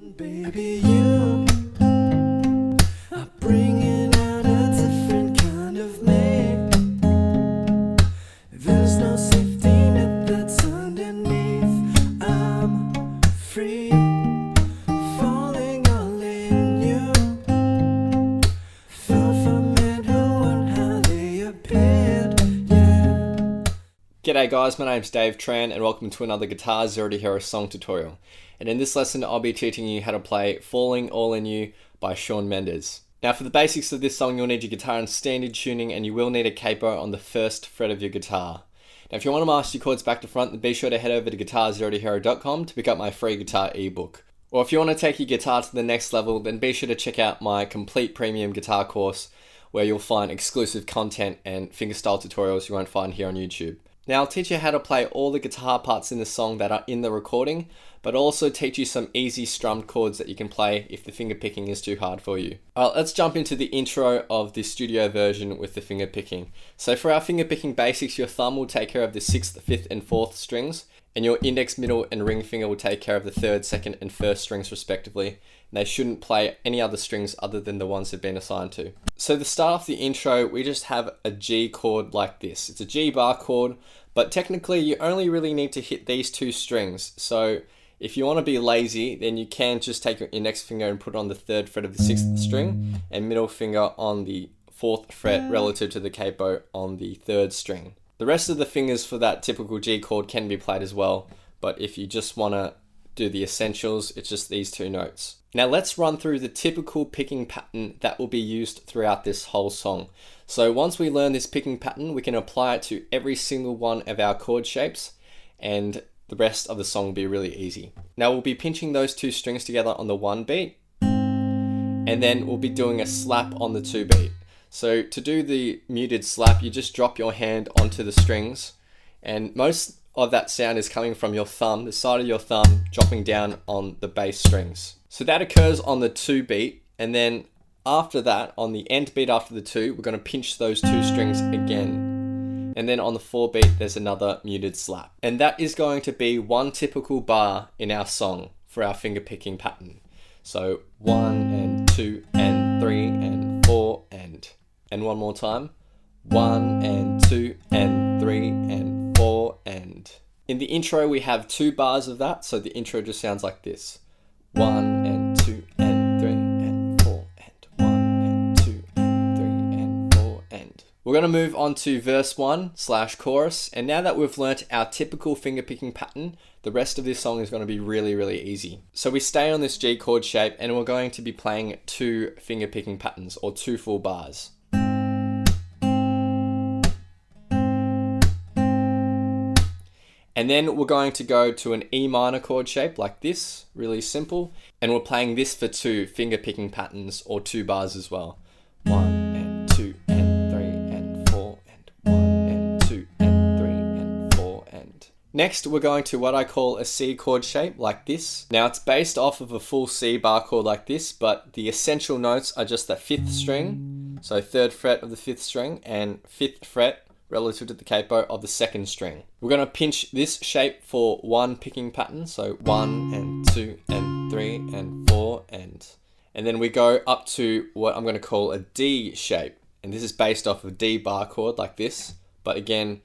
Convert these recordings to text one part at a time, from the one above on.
Baby, you are bringing out a different kind of me. There's no safety net that's underneath. I'm free, falling all in you. Fell for men who weren't how they appeared, yeah. G'day guys, my name's Dave Tran and welcome to another Guitar Zero to Hero song tutorial. And in this lesson I'll be teaching you how to play Falling All in You by Shawn Mendes. Now for the basics of this song you'll need your guitar in standard tuning and you will need a capo on the first fret of your guitar. Now if you want to master your chords back to front then be sure to head over to guitarzerotohero.com to pick up my free guitar ebook. Or if you want to take your guitar to the next level then be sure to check out my complete premium guitar course where you'll find exclusive content and fingerstyle tutorials you won't find here on YouTube. Now I'll teach you how to play all the guitar parts in the song that are in the recording, but I'll also teach you some easy strummed chords that you can play if the finger picking is too hard for you. Alright, let's jump into the intro of the studio version with the finger picking. So for our finger picking basics, your thumb will take care of the 6th, 5th and 4th strings, and your index, middle and ring finger will take care of the 3rd, 2nd and 1st strings respectively. And they shouldn't play any other strings other than the ones they've been assigned to. So to start off the intro, we just have a G chord like this. It's a G bar chord, but technically you only really need to hit these two strings. So if you want to be lazy, then you can just take your index finger and put it on the 3rd fret of the 6th string and middle finger on the 4th fret relative to the capo on the 3rd string. The rest of the fingers for that typical G chord can be played as well, but if you just want to do the essentials, it's just these two notes. Now let's run through the typical picking pattern that will be used throughout this whole song. So once we learn this picking pattern, we can apply it to every single one of our chord shapes and the rest of the song will be really easy. Now we'll be pinching those two strings together on the 1 beat and then we'll be doing a slap on the 2 beat. So to do the muted slap, you just drop your hand onto the strings and most of that sound is coming from your thumb, the side of your thumb dropping down on the bass strings. So that occurs on the 2 beat and then after that, on the end beat after the 2, we're going to pinch those 2 strings again. And then on the 4 beat, there's another muted slap. And that is going to be one typical bar in our song for our finger picking pattern. So 1 and 2 and 3 and 4 and one more time. 1 and 2 and 3 and 4 and. In the intro, we have 2 bars of that. So the intro just sounds like this. 1 and 2 and 3 and 4 and 1 and 2 and 3 and 4 and. We're going to move on to verse 1 / chorus. And now that we've learnt our typical finger picking pattern, the rest of this song is going to be really easy. So we stay on this G chord shape and we're going to be playing 2 finger picking patterns or 2 full bars. And then we're going to go to an E minor chord shape like this, really simple. And we're playing this for 2 finger picking patterns or 2 bars as well. 1 and 2 and 3 and 4 and 1 and 2 and 3 and 4 and. Next, we're going to what I call a C chord shape like this. Now it's based off of a full C bar chord like this, but the essential notes are just the 5th string, so 3rd fret of the 5th string and 5th fret relative to the capo of the 2nd string. We're going to pinch this shape for 1 picking pattern, so 1 and 2 and 3 and 4 and then we go up to what I'm going to call a D shape, and this is based off of a D bar chord like this, but again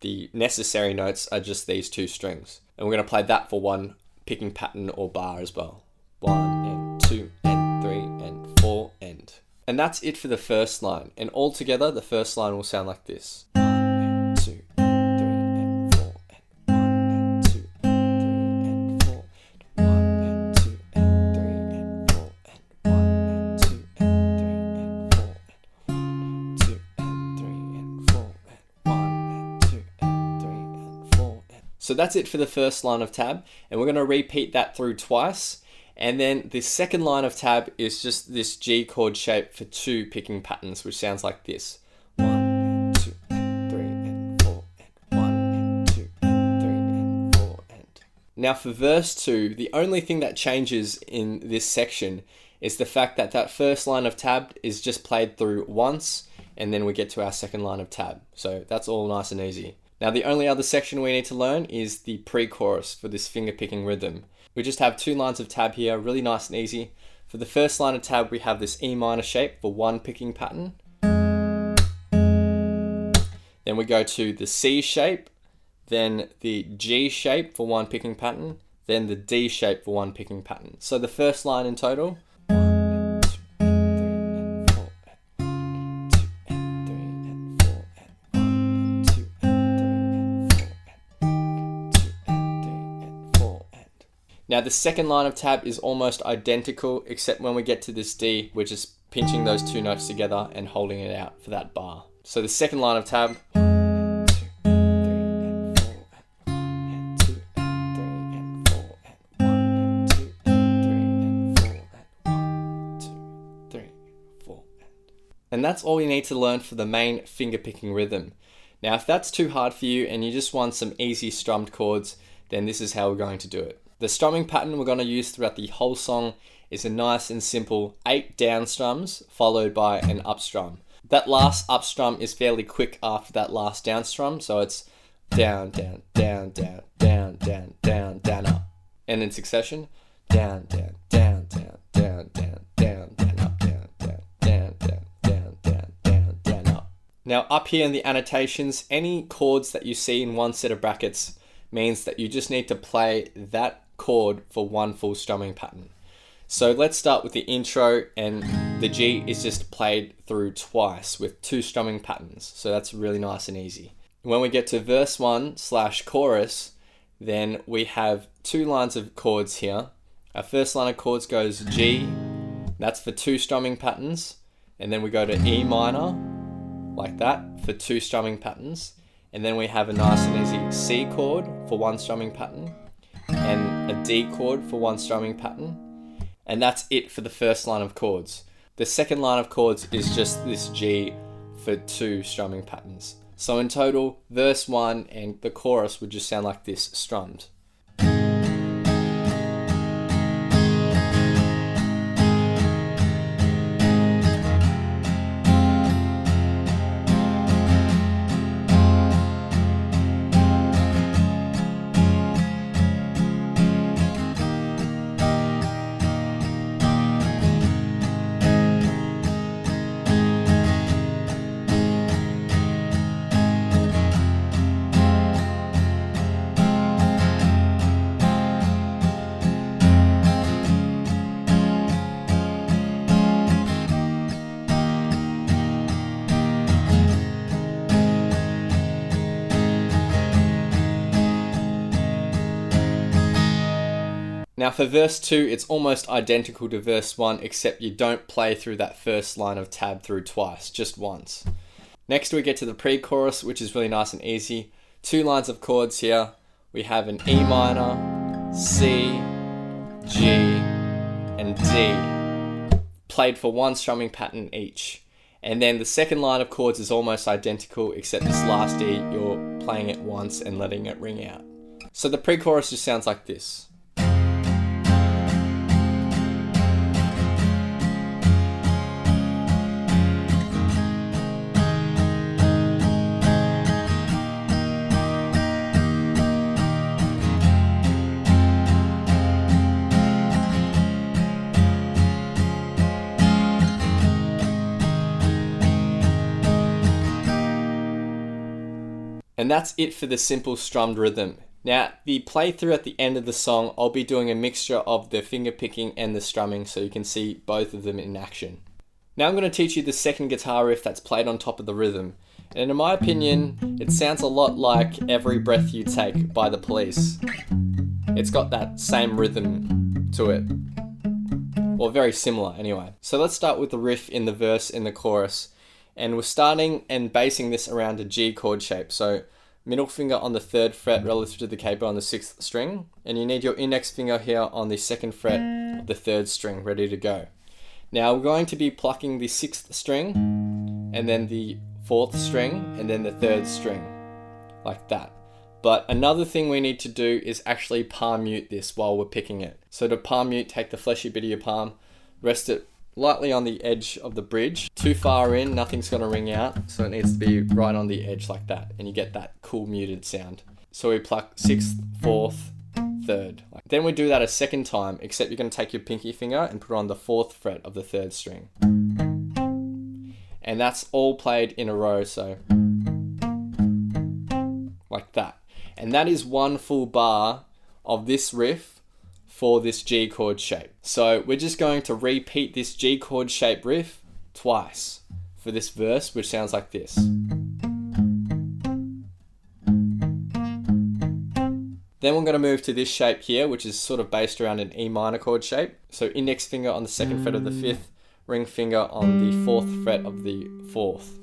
the necessary notes are just these 2 strings, and we're going to play that for 1 picking pattern or bar as well. 1 and 2 and 3 and 4 and. And that's it for the first line, and all together the first line will sound like this. 1 and 2 and 3 and 4 and 1 and 2 and 3 and 4 and 1 and 2 and 3 and 4 and 1 and 2 and 3 and 4 and 1 2 and 3 and 4 and 1 and 2 and 3 and 4 and. So that's it for the first line of tab, and we're going to repeat that through twice. And then the second line of tab is just this G chord shape for 2 picking patterns, which sounds like this. 1 and 2 and 3 and 4 and 1 and 2 and 3 and 4 and. Now for verse 2, the only thing that changes in this section is the fact that that first line of tab is just played through once, and then we get to our second line of tab. So that's all nice and easy. Now the only other section we need to learn is the pre-chorus for this finger picking rhythm. We just have 2 lines of tab here, really nice and easy. For the first line of tab, we have this E minor shape for 1 picking pattern. Then we go to the C shape, then the G shape for 1 picking pattern, then the D shape for 1 picking pattern. So the first line in total. 1 and 2 and 3 and 4 and 2 and 3 and 4 and 2 and 3 and 4 and. Now the second line of tab is almost identical, except when we get to this D, we're just pinching those 2 notes together and holding it out for that bar. So the second line of tab. 1 and 2 and 3 and 4 and 2 and 3 and 4 and 1 and 2 and 3 and 4 and 1, 2, 3, 4 and that's all you need to learn for the main finger picking rhythm. Now if that's too hard for you and you just want some easy strummed chords, then this is how we're going to do it. The strumming pattern we're going to use throughout the whole song is a nice and simple 8 down strums followed by an up strum. That last up strum is fairly quick after that last down strum, so it's down, down, down, down, down, down, down, down, up. And in succession, down, down, down, down, down, down, down, down, up, down, down, down, down, down, down, down, down, up. Now up here in the annotations, any chords that you see in one set of brackets means that you just need to play that chord for 1 full strumming pattern. So let's start with the intro, and the G is just played through twice with 2 strumming patterns. So that's really nice and easy. When we get to verse 1/chorus, then we have 2 lines of chords here. Our first line of chords goes G, that's for 2 strumming patterns. And then we go to E minor, like that, for 2 strumming patterns. And then we have a nice and easy C chord for 1 strumming pattern, and a D chord for 1 strumming pattern. And that's it for the first line of chords. The second line of chords is just this G for 2 strumming patterns. So in total, verse 1 and the chorus would just sound like this, strummed. Now for verse 2, it's almost identical to verse 1, except you don't play through that first line of tab through twice, just once. Next we get to the pre-chorus, which is really nice and easy. 2 lines of chords here. We have an E minor, C, G, and D, played for 1 strumming pattern each. And then the second line of chords is almost identical, except this last E, you're playing it once and letting it ring out. So the pre-chorus just sounds like this. And that's it for the simple strummed rhythm. Now, the playthrough at the end of the song, I'll be doing a mixture of the finger picking and the strumming so you can see both of them in action. Now I'm going to teach you the second guitar riff that's played on top of the rhythm. And in my opinion, it sounds a lot like Every Breath You Take by The Police. It's got that same rhythm to it. Or very similar anyway. So let's start with the riff in the verse and the chorus. And we're starting and basing this around a G chord shape. So middle finger on the 3rd fret relative to the capo on the 6th string. And you need your index finger here on the 2nd fret of the 3rd string ready to go. Now we're going to be plucking the 6th string and then the 4th string and then the 3rd string like that. But another thing we need to do is actually palm mute this while we're picking it. So to palm mute, take the fleshy bit of your palm, rest it lightly on the edge of the bridge. Too far in, nothing's going to ring out, so it needs to be right on the edge like that, and you get that cool muted sound. So we pluck 6th, 4th, third. Then we do that a second time, except you're going to take your pinky finger and put it on the 4th fret of the 3rd string. And that's all played in a row, so like that. And that is one full bar of this riff for this G chord shape. So we're just going to repeat this G chord shape riff twice for this verse, which sounds like this. Then we're going to move to this shape here, which is sort of based around an E minor chord shape. So index finger on the 2nd fret of the 5th, ring finger on the 4th fret of the 4th.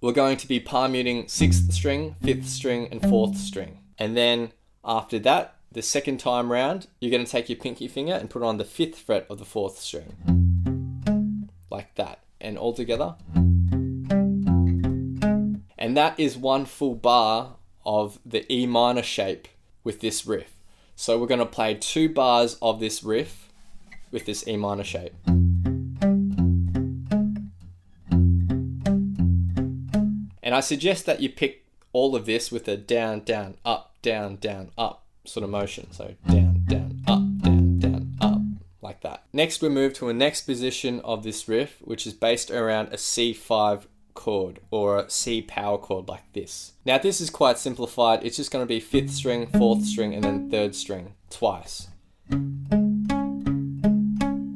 We're going to be palm muting 6th string, 5th string, and 4th string. And then after that, the second time round, you're going to take your pinky finger and put it on the 5th fret of the 4th string. Like that. And all together. And that is one full bar of the E minor shape with this riff. So we're going to play 2 bars of this riff with this E minor shape. And I suggest that you pick all of this with a down, down, up, sort of motion. So down, down, up, like that. Next we move to a next position of this riff, which is based around a C5 chord or a C power chord like this. Now this is quite simplified. It's just going to be 5th string, 4th string, and then 3rd string twice.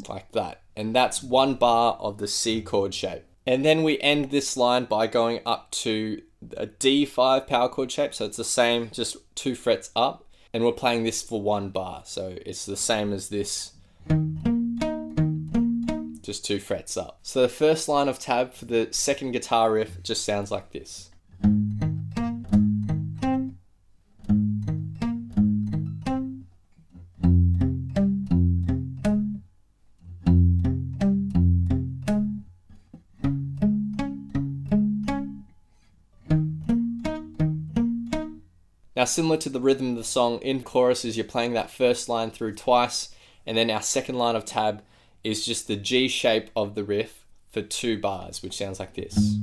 Like that. And that's one bar of the C chord shape. And then we end this line by going up to a D5 power chord shape. So it's the same, just 2 frets up. And we're playing this for 1 bar. So it's the same as this, just 2 frets up. So the first line of tab for the second guitar riff just sounds like this. Now similar to the rhythm of the song, in choruses you're playing that first line through twice, and then our second line of tab is just the G shape of the riff for 2 bars, which sounds like this.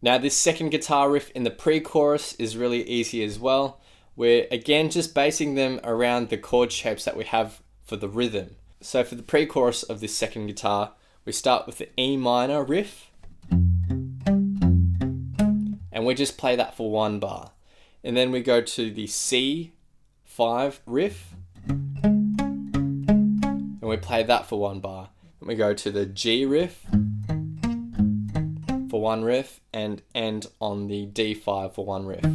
Now this second guitar riff in the pre-chorus is really easy as well. We're again just basing them around the chord shapes that we have for the rhythm. So for the pre-chorus of this second guitar, we start with the E minor riff, and we just play that for 1 bar. And then we go to the C5 riff, and we play that for 1 bar. And we go to the G riff for 1 riff, and end on the D5 for 1 riff.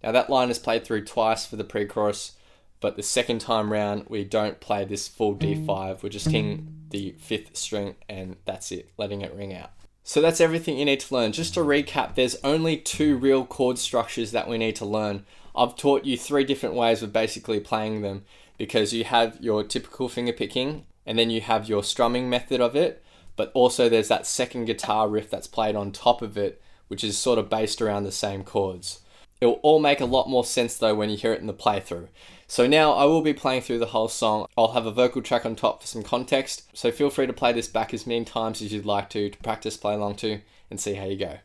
Now that line is played through twice for the pre-chorus, but the second time round we don't play this full D5, we're just hitting the 5th string and that's it, letting it ring out. So that's everything you need to learn. Just to recap, there's only 2 real chord structures that we need to learn. I've taught you 3 different ways of basically playing them, because you have your typical finger picking, and then you have your strumming method of it, but also there's that second guitar riff that's played on top of it, which is sort of based around the same chords. It will all make a lot more sense though when you hear it in the playthrough. So now I will be playing through the whole song. I'll have a vocal track on top for some context, so feel free to play this back as many times as you'd like to practice play along to and see how you go.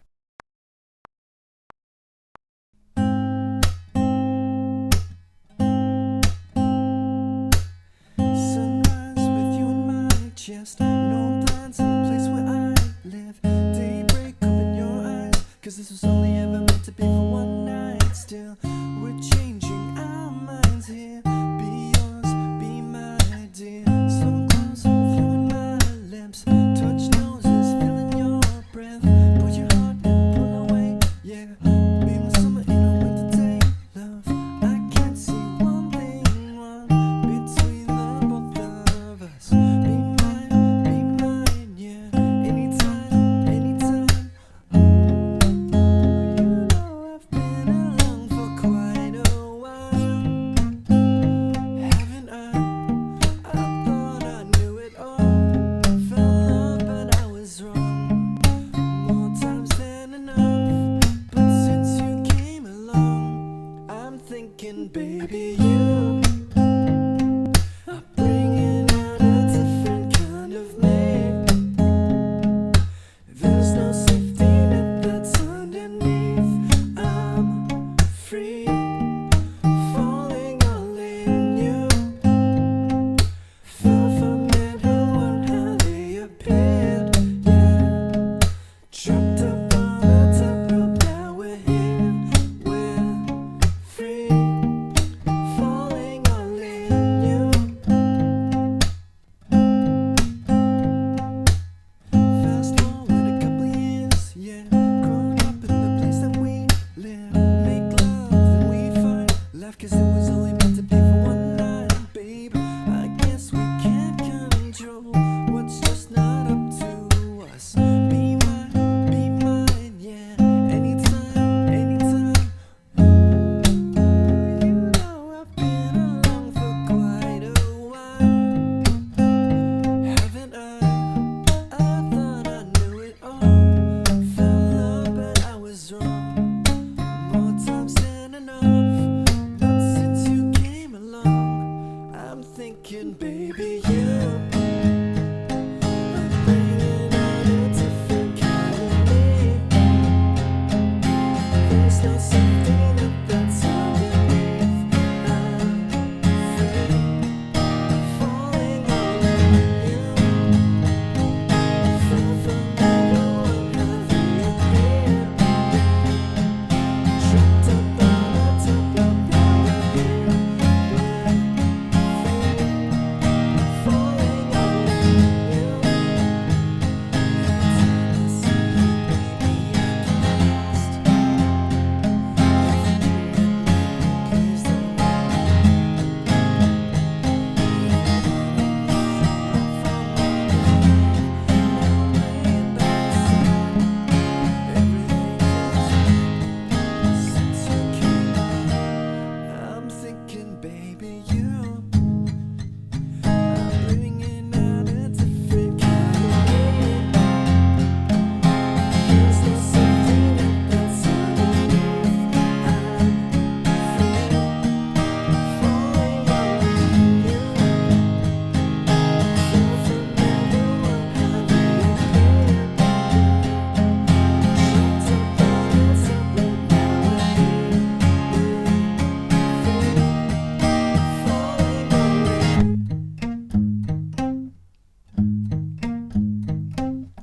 Sunrise with you in my chest. No plans in the place where I live. Daybreak open your eyes, 'cause this was only ever meant to be for one night. Still, we're changing our minds here. Be yours, be my dear. So close with you in my lips. Touch noses, feeling your breath. Pull your heart and pull away, yeah. Be my summer in a winter day, love. I can't see one thing wrong between the both of us. Be mine, yeah. Anytime, anytime. You know I've been alone for quite a while, haven't I? I thought I knew it all. Fell in love, but I was wrong. More times than enough. But since you came along, I'm thinking, baby, you are bringing out a different kind of me. There's no safety net that's underneath. 'cause it was only meant to be for one night, babe. I guess we can't control what's just not up to us. Be mine, yeah. Anytime, anytime. You know I've been along for quite a while, haven't I? I thought I knew it all. Fell in love, but I was wrong. More times than enough. But since you came along, I'm thinking, baby, you are bringing out a different kind of me. There's no something that's underneath. I'm free, falling all over you. Far from everyone having you here. Tripped up on a top of now we're here. Falling all over you. Every time I see you, baby, I get lost. Please don't I'm thinking, baby, you are bringing out a different kind of me. There's no something that's underneath. I'm free, falling all over you. Far from everyone having you here. Tripped up on a top of now we're here. Falling all over you.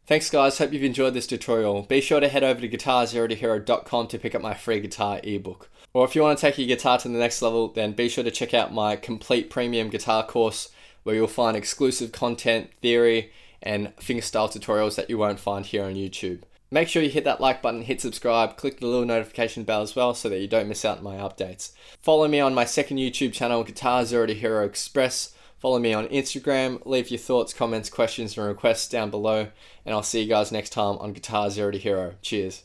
Thanks guys, hope you've enjoyed this tutorial. Be sure to head over to guitarzerotohero.com to pick up my free guitar ebook. Or if you want to take your guitar to the next level, then be sure to check out my complete premium guitar course where you'll find exclusive content, theory, and fingerstyle tutorials that you won't find here on YouTube. Make sure you hit that like button, hit subscribe, click the little notification bell as well so that you don't miss out on my updates. Follow me on my second YouTube channel, Guitar Zero to Hero Express. Follow me on Instagram, leave your thoughts, comments, questions, and requests down below, and I'll see you guys next time on Guitar Zero to Hero. Cheers.